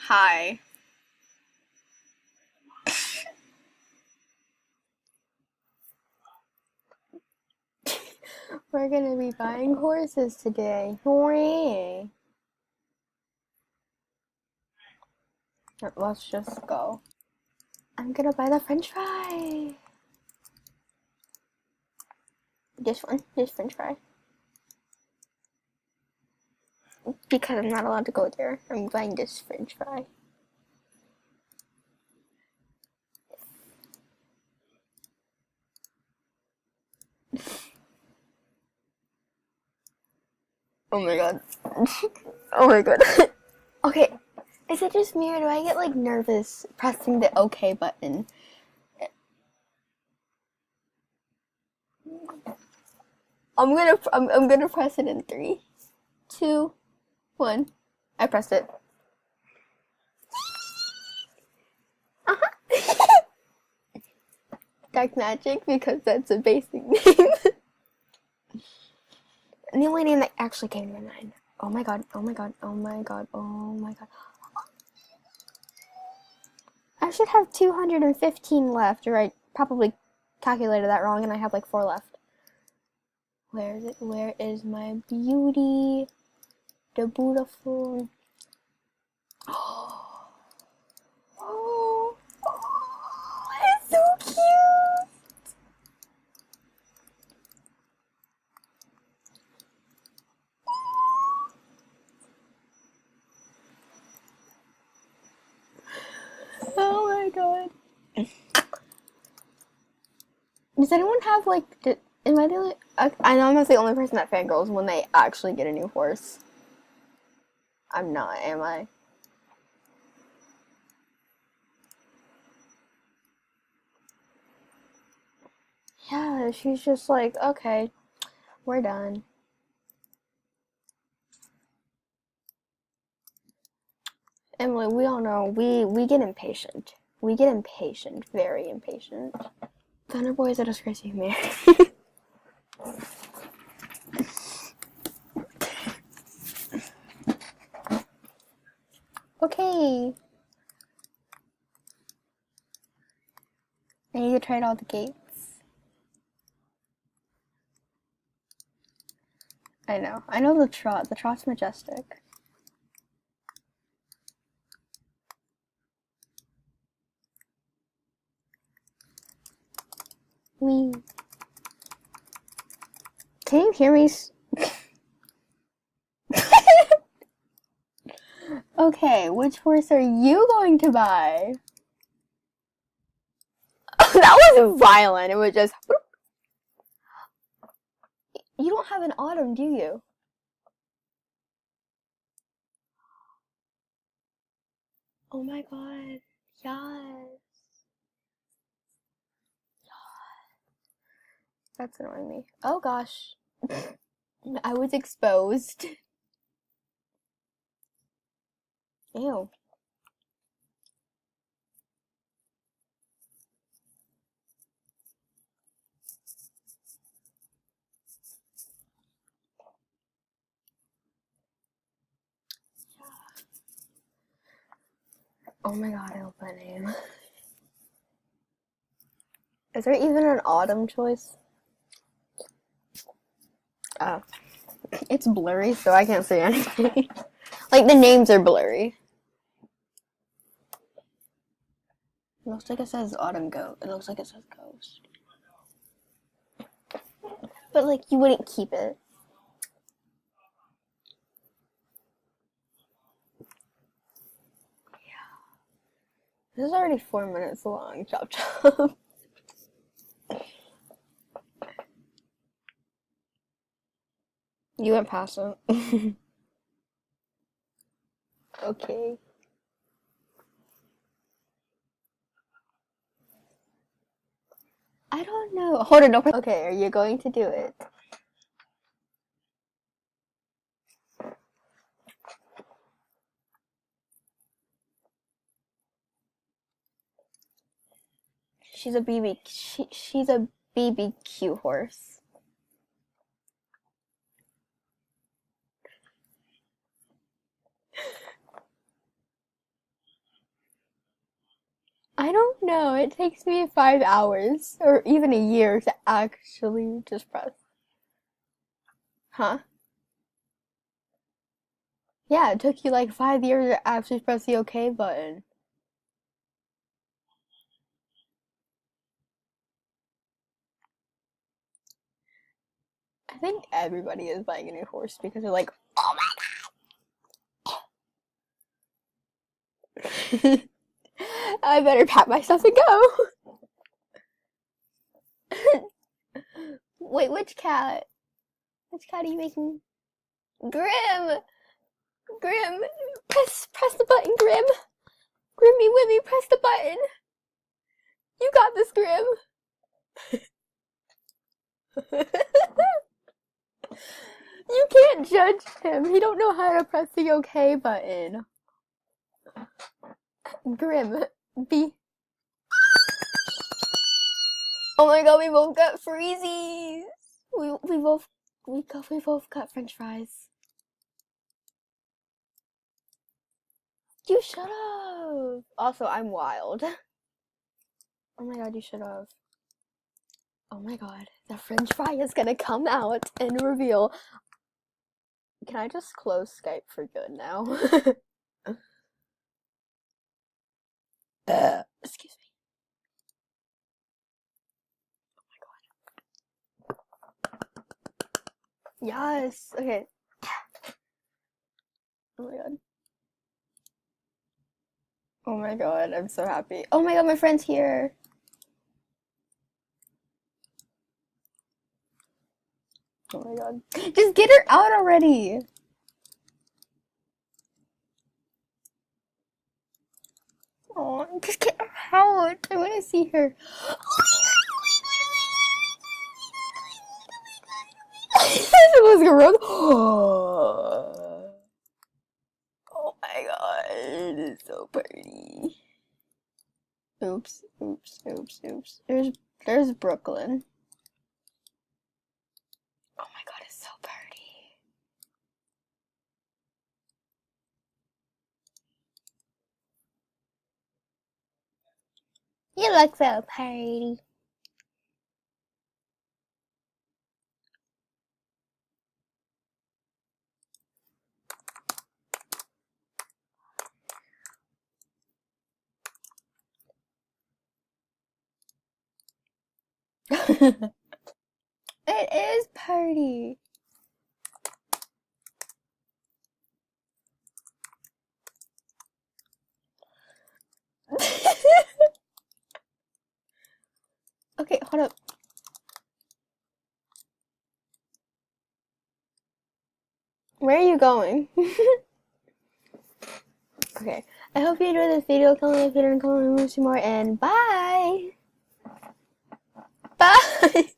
Hi. We're gonna be buying horses today. Hooray! Let's just go. I'm gonna buy the french fry. This one, this french fry. Because I'm not allowed to go there, I'm buying this french fry. Oh my god. Oh my god. Okay, is it just me or do I get like nervous pressing the OK button? I'm gonna press it in 3, 2, 1. I pressed it. Uh-huh. Dark magic because that's a basic name. And the only name that actually came to my mind. Oh my god, oh my god, oh my god, oh my god. I should have 215 left, or I probably calculated that wrong and I have like 4 left. Where is it? Where is my beauty? The beautiful. Oh, oh, it's so cute. Oh my god. Does anyone have like? Am I the only? I know I'm not the only person that fangirls when they actually get a new horse. I'm not, am I? Yeah, she's just like, okay, we're done. Emily, we all know we get impatient. We get impatient, very impatient. Thunderboy is a disgrace, you man. Okay. I need to trade all the gates. I know. I know the trot. The trot's majestic. Wee. Can you hear me? Okay, which horse are you going to buy? That was violent. It was just. You don't have an autumn, do you? Oh my god. Yes. That's annoying me. Oh gosh. I was exposed. Ew. Oh my god, I love that name. Is there even an autumn choice? Oh. It's blurry, so I can't see anything. Like, the names are blurry. It looks like it says autumn goat. It looks like it says ghost. But, like, you wouldn't keep it. This is already 4 minutes long. Chop chop. You went past it. Okay. I don't know. Hold on, no. Okay, are you going to do it? She's a she's a BBQ horse. don't know. It takes me 5 hours or even a year to actually just press. Huh? Yeah, it took you like 5 years to actually press the OK button. I think everybody is buying a new horse because they're like, oh my god, I better pat myself and go. Wait, which cat? Which cat are you making? Grim! Grim! Press the button, Grim! Grimmy Wimmy, press the button! You got this, Grim! You can't judge him. He don't know how to press the OK button. Grim, be. Oh my god, we both got freezies. We both got French fries. You should have. Also, I'm wild. Oh my god, you should have. Oh my god, the French fry is gonna come out and reveal. Can I just close Skype for good now? Excuse me. Oh my god. Yes. Okay. Oh my god. Oh my god, I'm so happy. Oh my god, my friend's here. Oh my god. Just get her out already. Oh, just get her out. I want to see her. It was gross. Oh my god, it's so pretty. Oops, oops, oops, oops. There's Brooklyn. Oh my god, it's so pretty. You look so pretty. It is pretty. Okay, hold up. Where are you going? Okay, I hope you enjoyed this video. Comment if you didn't, comment if you want to see more, and bye! Bye!